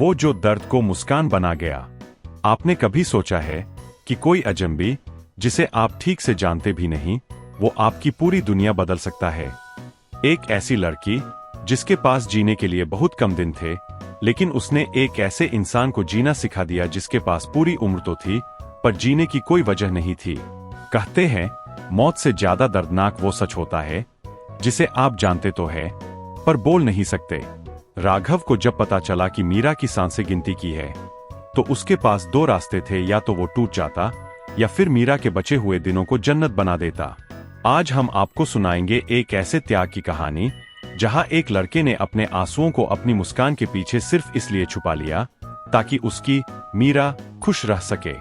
वो जो दर्द को मुस्कान बना गया। आपने कभी सोचा है कि कोई अजनबी जिसे आप ठीक से जानते भी नहीं, वो आपकी पूरी दुनिया बदल सकता है। एक ऐसी लड़की जिसके पास जीने के लिए बहुत कम दिन थे, लेकिन उसने एक ऐसे इंसान को जीना सिखा दिया जिसके पास पूरी उम्र तो थी, पर जीने की कोई वजह नहीं थी। कहते हैं मौत से ज्यादा दर्दनाक वो सच होता है जिसे आप जानते तो है पर बोल नहीं सकते। राघव को जब पता चला कि मीरा की सांसें गिनती की है, तो उसके पास दो रास्ते थे, या तो वो टूट जाता या फिर मीरा के बचे हुए दिनों को जन्नत बना देता। आज हम आपको सुनाएंगे एक ऐसे त्याग की कहानी जहां एक लड़के ने अपने आंसुओं को अपनी मुस्कान के पीछे सिर्फ इसलिए छुपा लिया ताकि उसकी मीरा खुश रह सके।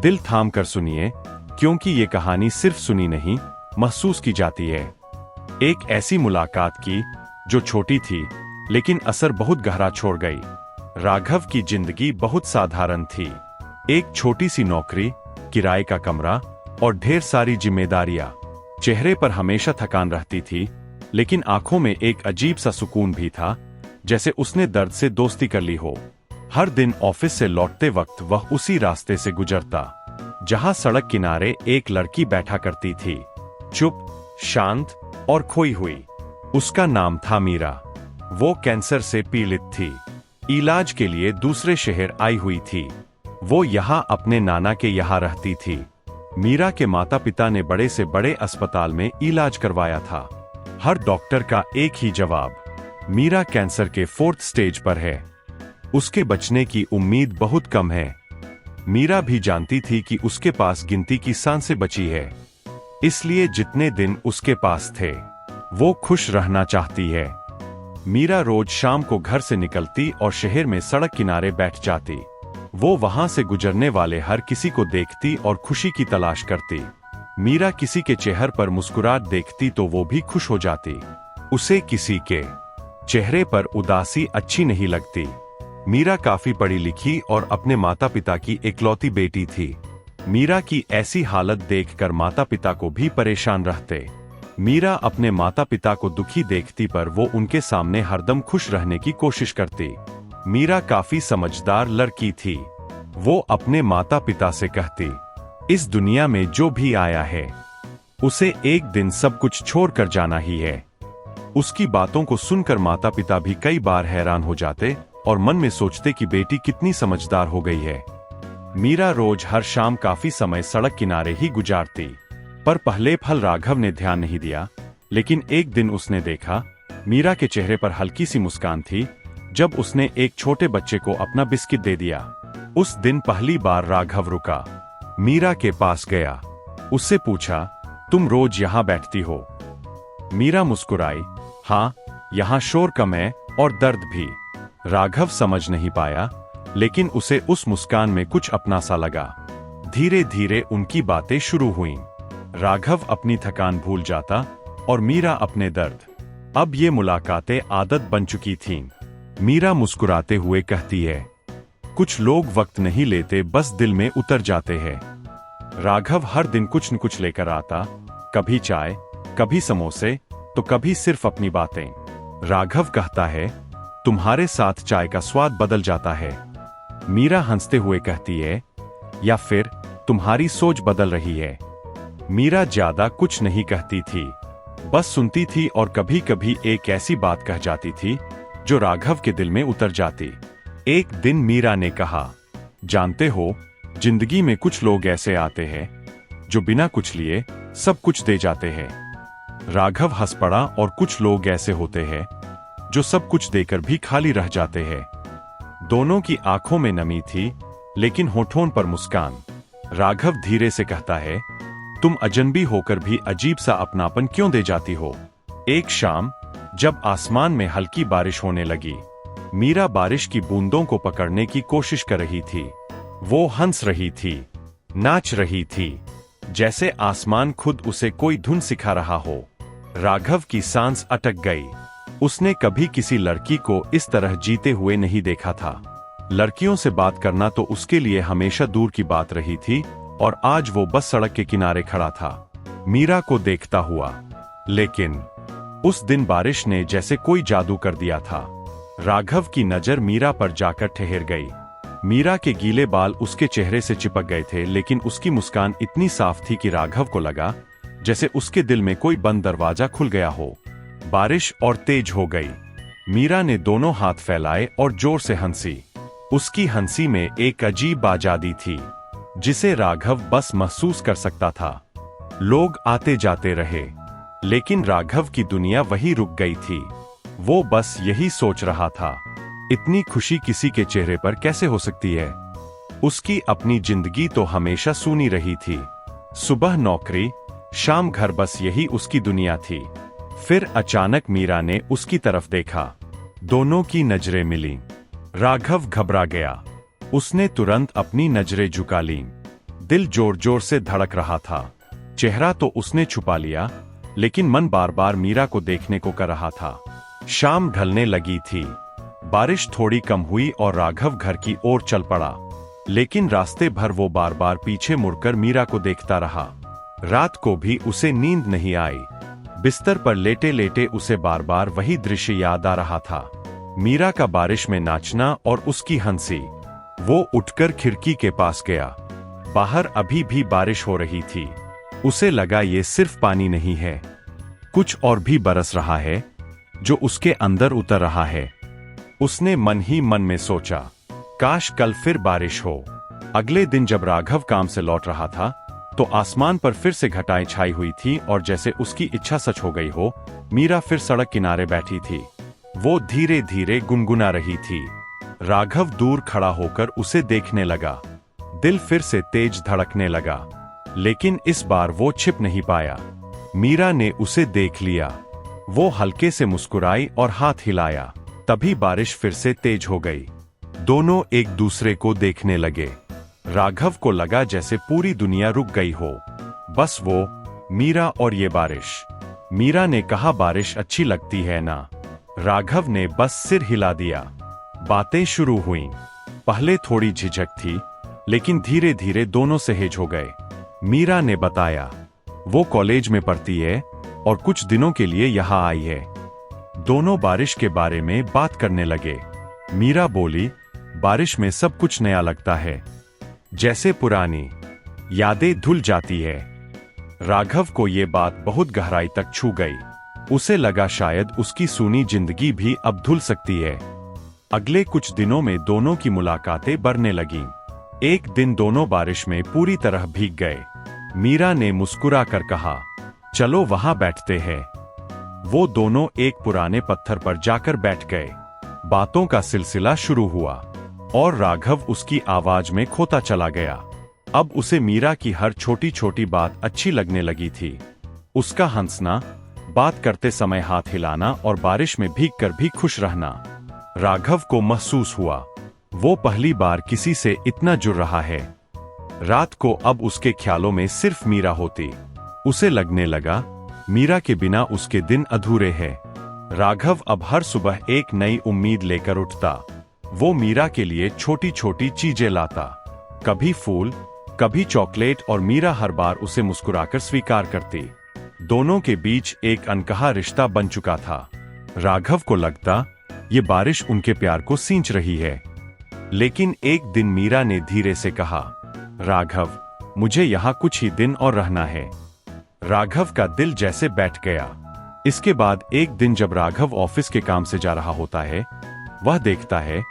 दिल थाम कर सुनिए, क्योंकि ये कहानी सिर्फ सुनी नहीं, महसूस की जाती है। एक ऐसी मुलाकात की जो छोटी थी लेकिन असर बहुत गहरा छोड़ गई। राघव की जिंदगी बहुत साधारण थी। एक छोटी सी नौकरी, किराए का कमरा और ढेर सारी जिम्मेदारियां। चेहरे पर हमेशा थकान रहती थी, लेकिन आंखों में एक अजीब सा सुकून भी था, जैसे उसने दर्द से दोस्ती कर ली हो। हर दिन ऑफिस से लौटते वक्त वह उसी रास्ते से गुजरता जहां सड़क किनारे एक लड़की बैठा करती थी, चुप, शांत और खोई हुई। उसका नाम था मीरा। वो कैंसर से पीड़ित थी, इलाज के लिए दूसरे शहर आई हुई थी। वो यहाँ अपने नाना के यहाँ रहती थी। मीरा के माता पिता ने बड़े से बड़े अस्पताल में इलाज करवाया था। हर डॉक्टर का एक ही जवाब, मीरा कैंसर के 4th स्टेज पर है, उसके बचने की उम्मीद बहुत कम है। मीरा भी जानती थी कि उसके पास गिनती की सांसें बची है, इसलिए जितने दिन उसके पास थे वो खुश रहना चाहती है। मीरा रोज शाम को घर से निकलती और शहर में सड़क किनारे बैठ जाती। वो वहां से गुजरने वाले हर किसी को देखती और खुशी की तलाश करती। मीरा किसी के चेहरे पर मुस्कुराहट देखती तो वो भी खुश हो जाती। उसे किसी के चेहरे पर उदासी अच्छी नहीं लगती। मीरा काफी पढ़ी लिखी और अपने माता पिता की इकलौती बेटी थी। मीरा की ऐसी हालत देखकर माता पिता को भी परेशान रहते। मीरा अपने माता पिता को दुखी देखती, पर वो उनके सामने हरदम खुश रहने की कोशिश करती। मीरा काफी समझदार लड़की थी। वो अपने माता पिता से कहती, इस दुनिया में जो भी आया है उसे एक दिन सब कुछ छोड़कर जाना ही है। उसकी बातों को सुनकर माता पिता भी कई बार हैरान हो जाते और मन में सोचते कि बेटी कितनी समझदार हो गई है। मीरा रोज हर शाम काफी समय सड़क किनारे ही गुजारती, पर पहले पल राघव ने ध्यान नहीं दिया। लेकिन एक दिन उसने देखा, मीरा के चेहरे पर हल्की सी मुस्कान थी जब उसने एक छोटे बच्चे को अपना बिस्किट दे दिया। उस दिन पहली बार राघव रुका, मीरा के पास गया, उससे पूछा, तुम रोज यहाँ बैठती हो? मीरा मुस्कुराई, हाँ, यहाँ शोर कम है और दर्द भी। राघव समझ नहीं पाया, लेकिन उसे उस मुस्कान में कुछ अपना सा लगा। धीरे धीरे उनकी बातें शुरू हुईं। राघव अपनी थकान भूल जाता और मीरा अपने दर्द। अब ये मुलाकातें आदत बन चुकी थीं। मीरा मुस्कुराते हुए कहती है, कुछ लोग वक्त नहीं लेते, बस दिल में उतर जाते हैं। राघव हर दिन कुछ न कुछ लेकर आता, कभी चाय, कभी समोसे, तो कभी सिर्फ अपनी बातें। राघव कहता है, तुम्हारे साथ चाय का स्वाद बदल जाता है। मीरा हंसते हुए कहती है, या फिर तुम्हारी सोच बदल रही है। मीरा ज्यादा कुछ नहीं कहती थी, बस सुनती थी और कभी कभी एक ऐसी बात कह जाती थी जो राघव के दिल में उतर जाती। एक दिन मीरा ने कहा, जानते हो, जिंदगी में कुछ लोग ऐसे आते हैं जो बिना कुछ लिए सब कुछ दे जाते हैं। राघव हंस पड़ा, और कुछ लोग ऐसे होते हैं जो सब कुछ देकर भी खाली रह जाते हैं। दोनों की आंखों में नमी थी, लेकिन होठों पर मुस्कान। राघव धीरे से कहता है, तुम अजनबी होकर भी अजीब सा अपनापन क्यों दे जाती हो? एक शाम जब आसमान में हल्की बारिश होने लगी, मीरा बारिश की बूंदों को पकड़ने की कोशिश कर रही थी। वो हंस रही थी, नाच रही थी, जैसे आसमान खुद उसे कोई धुन सिखा रहा हो। राघव की सांस अटक गई। उसने कभी किसी लड़की को इस तरह जीते हुए नहीं देखा था। लड़कियों से बात करना तो उसके लिए हमेशा दूर की बात रही थी, और आज वो बस सड़क के किनारे खड़ा था, मीरा को देखता हुआ। लेकिन उस दिन बारिश ने जैसे कोई जादू कर दिया था। राघव की नजर मीरा पर जाकर ठहर गई। मीरा के गीले बाल उसके चेहरे से चिपक गए थे, लेकिन उसकी मुस्कान इतनी साफ थी कि राघव को लगा जैसे उसके दिल में कोई बंद दरवाजा खुल गया हो। बारिश और तेज हो गई। मीरा ने दोनों हाथ फैलाए और जोर से हंसी। उसकी हंसी में एक अजीब आजादी थी जिसे राघव बस महसूस कर सकता था। लोग आते जाते रहे, लेकिन राघव की दुनिया वहीं रुक गई थी। वो बस यही सोच रहा था, इतनी खुशी किसी के चेहरे पर कैसे हो सकती है। उसकी अपनी जिंदगी तो हमेशा सूनी रही थी। सुबह नौकरी, शाम घर, बस यही उसकी दुनिया थी। फिर अचानक मीरा ने उसकी तरफ देखा। दोनों की नजरें मिलीं। राघव घबरा गया। उसने तुरंत अपनी नजरें झुका लीं। दिल जोर जोर से धड़क रहा था। चेहरा तो उसने छुपा लिया, लेकिन मन बार बार मीरा को देखने को कर रहा था। शाम ढलने लगी थी। बारिश थोड़ी कम हुई और राघव घर की ओर चल पड़ा, लेकिन रास्ते भर वो बार बार पीछे मुड़कर मीरा को देखता रहा। रात को भी उसे नींद नहीं आई। बिस्तर पर लेटे लेटे उसे बार बार वही दृश्य याद आ रहा था, मीरा का बारिश में नाचना और उसकी हंसी। वो उठकर खिड़की के पास गया। बाहर अभी भी बारिश हो रही थी। उसे लगा ये सिर्फ पानी नहीं है, कुछ और भी बरस रहा है जो उसके अंदर उतर रहा है। उसने मन ही मन में सोचा, काश कल फिर बारिश हो। अगले दिन जब राघव काम से लौट रहा था तो आसमान पर फिर से घटाएं छाई हुई थी और जैसे उसकी इच्छा सच हो गई हो, मीरा फिर सड़क किनारे बैठी थी। वो धीरे धीरे गुनगुना रही थी। राघव दूर खड़ा होकर उसे देखने लगा। दिल फिर से तेज धड़कने लगा, लेकिन इस बार वो छिप नहीं पाया। मीरा ने उसे देख लिया। वो हल्के से मुस्कुराई और हाथ हिलाया। तभी बारिश फिर से तेज हो गई। दोनों एक दूसरे को देखने लगे। राघव को लगा जैसे पूरी दुनिया रुक गई हो, बस वो, मीरा और ये बारिश। मीरा ने कहा, बारिश अच्छी लगती है ना? राघव ने बस सिर हिला दिया। बातें शुरू हुईं। पहले थोड़ी झिझक थी, लेकिन धीरे धीरे दोनों सहेज हो गए। मीरा ने बताया, वो कॉलेज में पढ़ती है और कुछ दिनों के लिए यहाँ आई है। दोनों बारिश के बारे में बात करने लगे। मीरा बोली, बारिश में सब कुछ नया लगता है, जैसे पुरानी यादें धुल जाती है। राघव को ये बात बहुत गहराई तक छू गई। उसे लगा शायद उसकी सूनी जिंदगी भी अब धुल सकती है। अगले कुछ दिनों में दोनों की मुलाकातें बढ़ने लगीं। एक दिन दोनों बारिश में पूरी तरह भीग गए। मीरा ने मुस्कुरा कर कहा, चलो वहां बैठते हैं। वो दोनों एक पुराने पत्थर पर जाकर बैठ गए। बातों का सिलसिला शुरू हुआ और राघव उसकी आवाज में खोता चला गया। अब उसे मीरा की हर छोटी छोटी बात अच्छी लगने लगी थी। उसका हंसना, बात करते समय हाथ हिलाना और बारिश में भीगकर भी खुश रहना। राघव को महसूस हुआ वो पहली बार किसी से इतना जुड़ रहा है। रात को अब उसके ख्यालों में सिर्फ मीरा होती। उसे लगने लगा मीरा के बिना उसके दिन अधूरे हैं। राघव अब हर सुबह एक नई उम्मीद लेकर उठता। वो मीरा के लिए छोटी छोटी चीजें लाता, कभी फूल, कभी चॉकलेट, और मीरा हर बार उसे मुस्कुराकर स्वीकार करती। दोनों के बीच एक अनकहा रिश्ता बन चुका था। राघव को लगता ये बारिश उनके प्यार को सींच रही है। लेकिन एक दिन मीरा ने धीरे से कहा, राघव, मुझे यहाँ कुछ ही दिन और रहना है। राघव का दिल जैसे बैठ गया। इसके बाद एक दिन जब राघव ऑफिस के काम से जा रहा होता है, वह देखता है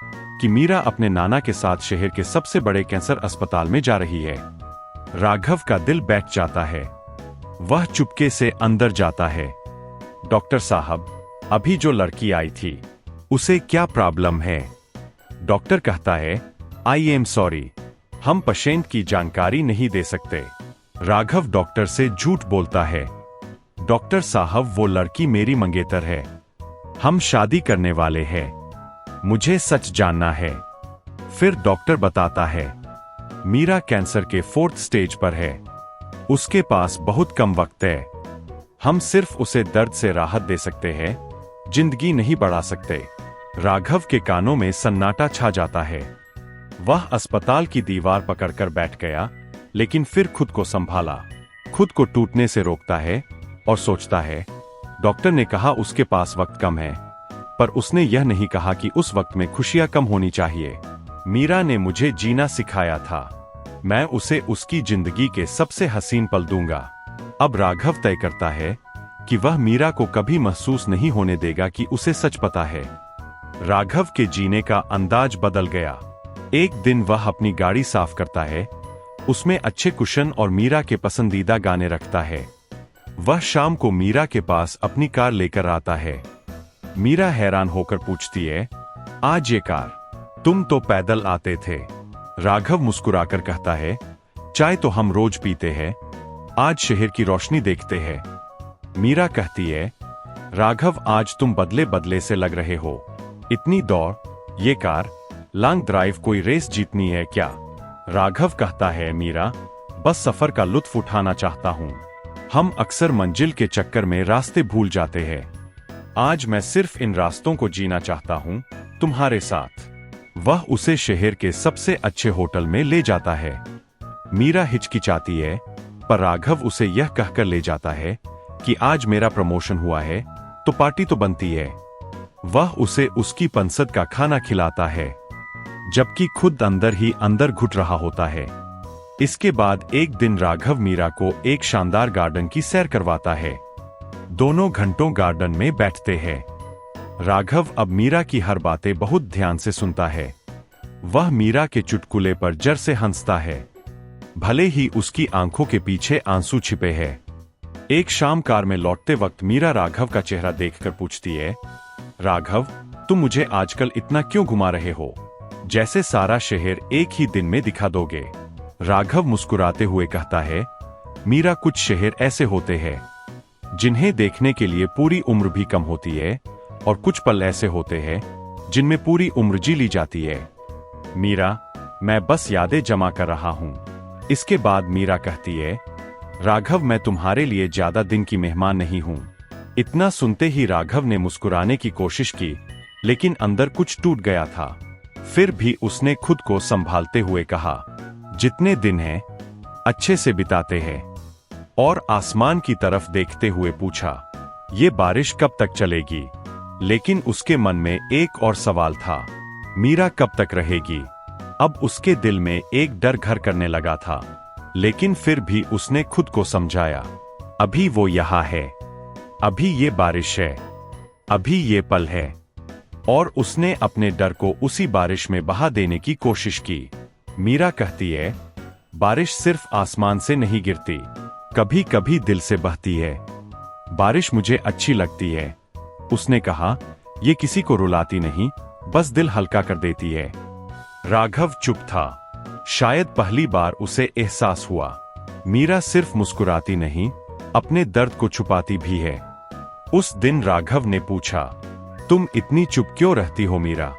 कि मीरा अपने नाना के साथ शहर के सबसे बड़े कैंसर अस्पताल में जा रही है। राघव का दिल बैठ जाता है। वह चुपके से अंदर जाता है। डॉक्टर साहब, अभी जो लड़की आई थी, उसे क्या प्रॉब्लम है? डॉक्टर कहता है, आई एम सॉरी, हम पेशेंट की जानकारी नहीं दे सकते। राघव डॉक्टर से झूठ बोलता है, डॉक्टर साहब, वो लड़की मेरी मंगेतर है, हम शादी करने वाले हैं, मुझे सच जानना है। फिर डॉक्टर बताता है, मीरा कैंसर के 4th स्टेज पर है, उसके पास बहुत कम वक्त है, हम सिर्फ उसे दर्द से राहत दे सकते हैं, जिंदगी नहीं बढ़ा सकते। राघव के कानों में सन्नाटा छा जाता है। वह अस्पताल की दीवार पकड़कर बैठ गया, लेकिन फिर खुद को संभाला। खुद को टूटने से रोकता है और सोचता है, डॉक्टर ने कहा उसके पास वक्त कम है, पर उसने यह नहीं कहा कि उस वक्त में खुशियां कम होनी चाहिए। मीरा ने मुझे जीना सिखाया था। मैं उसे उसकी जिंदगी के सबसे हसीन पल दूंगा। अब राघव तय करता है कि वह मीरा को कभी महसूस नहीं होने देगा कि उसे सच पता है। राघव के जीने का अंदाज बदल गया। एक दिन वह अपनी गाड़ी साफ करता है, उसमें अच्छे कुशन और मीरा के पसंदीदा गाने रखता है। वह शाम को मीरा के पास अपनी कार लेकर आता है। मीरा हैरान होकर पूछती है, आज ये कार? तुम तो पैदल आते थे। राघव मुस्कुराकर कहता है, चाय तो हम रोज पीते हैं, आज शहर की रोशनी देखते हैं। मीरा कहती है, राघव आज तुम बदले बदले से लग रहे हो। इतनी दौड़, ये कार, लॉन्ग ड्राइव, कोई रेस जीतनी है क्या? राघव कहता है, मीरा बस सफर का लुत्फ उठाना चाहता हूं। हम अक्सर मंजिल के चक्कर में रास्ते भूल जाते हैं। आज मैं सिर्फ इन रास्तों को जीना चाहता हूं, तुम्हारे साथ। वह उसे शहर के सबसे अच्छे होटल में ले जाता है। मीरा हिचकिचाती है, पर राघव उसे यह कहकर ले जाता है कि आज मेरा प्रमोशन हुआ है तो पार्टी तो बनती है। वह उसे उसकी पसंद का खाना खिलाता है, जबकि खुद अंदर ही अंदर घुट रहा होता है। इसके बाद एक दिन राघव मीरा को एक शानदार गार्डन की सैर करवाता है। दोनों घंटों गार्डन में बैठते हैं। राघव अब मीरा की हर बातें बहुत ध्यान से सुनता है। वह मीरा के चुटकुले पर जर से हंसता है, भले ही उसकी आंखों के पीछे आंसू छिपे हैं। एक शाम कार में लौटते वक्त मीरा राघव का चेहरा देखकर पूछती है, राघव तुम मुझे आजकल इतना क्यों घुमा रहे हो, जैसे सारा शहर एक ही दिन में दिखा दोगे? राघव मुस्कुराते हुए कहता है, मीरा कुछ शहर ऐसे होते हैं जिन्हें देखने के लिए पूरी उम्र भी कम होती है, और कुछ पल ऐसे होते हैं जिनमें पूरी उम्र जी ली जाती है। मीरा, मैं बस यादें जमा कर रहा हूं। इसके बाद मीरा कहती है, राघव मैं तुम्हारे लिए ज्यादा दिन की मेहमान नहीं हूं। इतना सुनते ही राघव ने मुस्कुराने की कोशिश की, लेकिन अंदर कुछ टूट गया था। फिर भी उसने खुद को संभालते हुए कहा, जितने दिन हैं अच्छे से बिताते हैं। और आसमान की तरफ देखते हुए पूछा, ये बारिश कब तक चलेगी? लेकिन उसके मन में एक और सवाल था, मीरा कब तक रहेगी? अब उसके दिल में एक डर घर करने लगा था, लेकिन फिर भी उसने खुद को समझाया, अभी वो यहाँ है, अभी ये बारिश है, अभी ये पल है। और उसने अपने डर को उसी बारिश में बहा देने की कोशिश की। मीरा कहती है, बारिश सिर्फ आसमान से नहीं गिरती, कभी कभी दिल से बहती है। बारिश मुझे अच्छी लगती है, उसने कहा, ये किसी को रुलाती नहीं, बस दिल हल्का कर देती है। राघव चुप था। शायद पहली बार उसे एहसास हुआ, मीरा सिर्फ मुस्कुराती नहीं, अपने दर्द को छुपाती भी है। उस दिन राघव ने पूछा, तुम इतनी चुप क्यों रहती हो मीरा?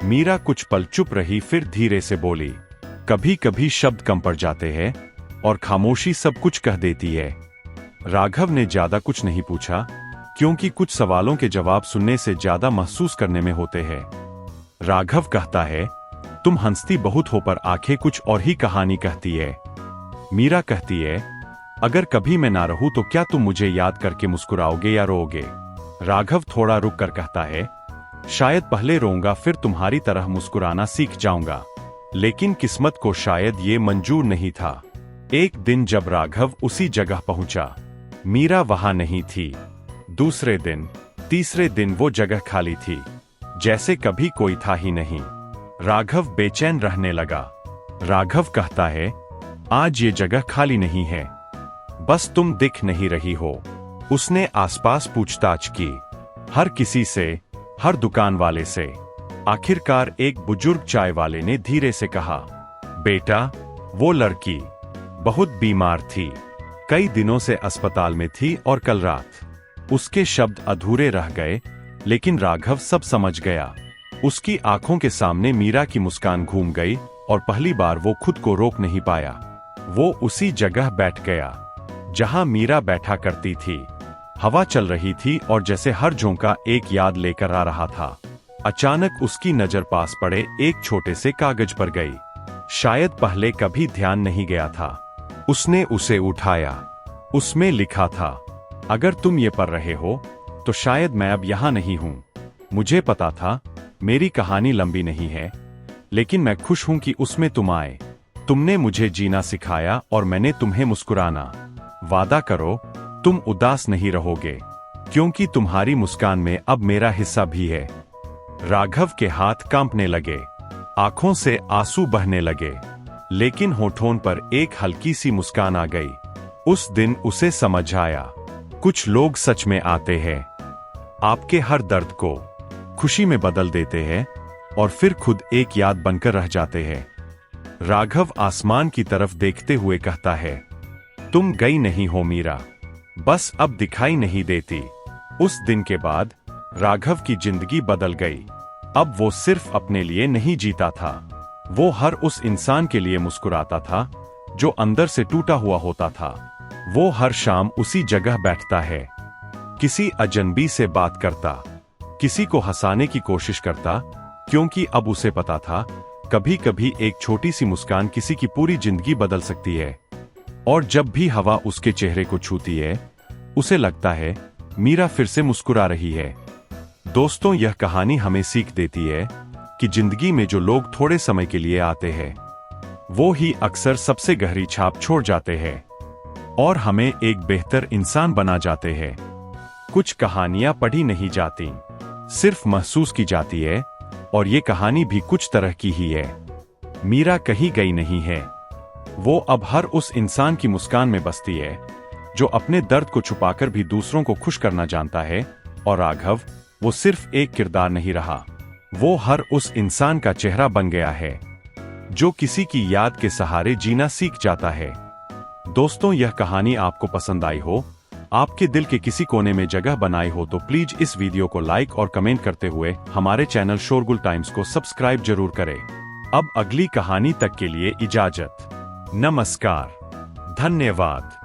मीरा कुछ पल चुप रही, फिर धीरे से बोली, कभी कभी शब्द कम पड़ जाते हैं और खामोशी सब कुछ कह देती है। राघव ने ज्यादा कुछ नहीं पूछा, क्योंकि कुछ सवालों के जवाब सुनने से ज्यादा महसूस करने में होते हैं। राघव कहता है, तुम हंसती बहुत हो पर आंखें कुछ और ही कहानी कहती है। मीरा कहती है, अगर कभी मैं ना रहूं तो क्या तुम मुझे याद करके मुस्कुराओगे या रोओगे? राघव थोड़ा रुक कर कहता है, शायद पहले रोऊंगा, फिर तुम्हारी तरह मुस्कुराना सीख जाऊंगा। लेकिन किस्मत को शायद ये मंजूर नहीं था। एक दिन जब राघव उसी जगह पहुंचा, मीरा वहां नहीं थी। दूसरे दिन, तीसरे दिन वो जगह खाली थी, जैसे कभी कोई था ही नहीं। राघव बेचैन रहने लगा। राघव कहता है, आज ये जगह खाली नहीं है, बस तुम दिख नहीं रही हो। उसने आसपास पूछताछ की, हर किसी से, हर दुकान वाले से। आखिरकार एक बुजुर्ग चाय वाले ने धीरे से कहा, बेटा, वो लड़की बहुत बीमार थी, कई दिनों से अस्पताल में थी और कल रात। उसके शब्द अधूरे रह गए, लेकिन राघव सब समझ गया। उसकी आंखों के सामने मीरा की मुस्कान घूम गई और पहली बार वो खुद को रोक नहीं पाया। वो उसी जगह बैठ गया जहां मीरा बैठा करती थी। हवा चल रही थी और जैसे हर झोंका एक याद लेकर आ रहा था। अचानक उसकी नजर पास पड़े एक छोटे से कागज पर गई। शायद पहले कभी ध्यान नहीं गया था। उसने उसे उठाया। उसमें लिखा था, अगर तुम ये पढ़ रहे हो तो शायद मैं अब यहां नहीं हूं। मुझे पता था मेरी कहानी लंबी नहीं है, लेकिन मैं खुश हूं कि उसमें तुम आए। तुमने मुझे जीना सिखाया और मैंने तुम्हें मुस्कुराना। वादा करो तुम उदास नहीं रहोगे, क्योंकि तुम्हारी मुस्कान में अब मेरा हिस्सा भी है। राघव के हाथ कांपने लगे, आंखों से आंसू बहने लगे, लेकिन होठों पर एक हल्की सी मुस्कान आ गई। उस दिन उसे समझ आया, कुछ लोग सच में आते हैं, आपके हर दर्द को खुशी में बदल देते हैं और फिर खुद एक याद बनकर रह जाते हैं। राघव आसमान की तरफ देखते हुए कहता है, तुम गई नहीं हो मीरा, बस अब दिखाई नहीं देती। उस दिन के बाद राघव की जिंदगी बदल गई। अब वो सिर्फ अपने लिए नहीं जीता था, वो हर उस इंसान के लिए मुस्कुराता था जो अंदर से टूटा हुआ होता था। वो हर शाम उसी जगह बैठता है, किसी अजनबी से बात करता, किसी को हंसाने की कोशिश करता, क्योंकि अब उसे पता था कभी कभी एक छोटी सी मुस्कान किसी की पूरी जिंदगी बदल सकती है। और जब भी हवा उसके चेहरे को छूती है, उसे लगता है मीरा फिर से मुस्कुरा रही है। दोस्तों, यह कहानी हमें सीख देती है कि जिंदगी में जो लोग थोड़े समय के लिए आते हैं, वो ही अक्सर सबसे गहरी छाप छोड़ जाते हैं और हमें एक बेहतर इंसान बना जाते हैं। कुछ कहानियां पढ़ी नहीं जाती, सिर्फ महसूस की जाती है, और ये कहानी भी कुछ तरह की ही है। मीरा कहीं गई नहीं है, वो अब हर उस इंसान की मुस्कान में बसती है जो अपने दर्द को छुपाकर भी दूसरों को खुश करना जानता है। और राघव, वो सिर्फ एक किरदार नहीं रहा, वो हर उस इंसान का चेहरा बन गया है जो किसी की याद के सहारे जीना सीख जाता है। दोस्तों, यह कहानी आपको पसंद आई हो, आपके दिल के किसी कोने में जगह बनाई हो, तो प्लीज इस वीडियो को लाइक और कमेंट करते हुए हमारे चैनल शोरगुल टाइम्स को सब्सक्राइब जरूर करें। अब अगली कहानी तक के लिए इजाजत। नमस्कार, धन्यवाद।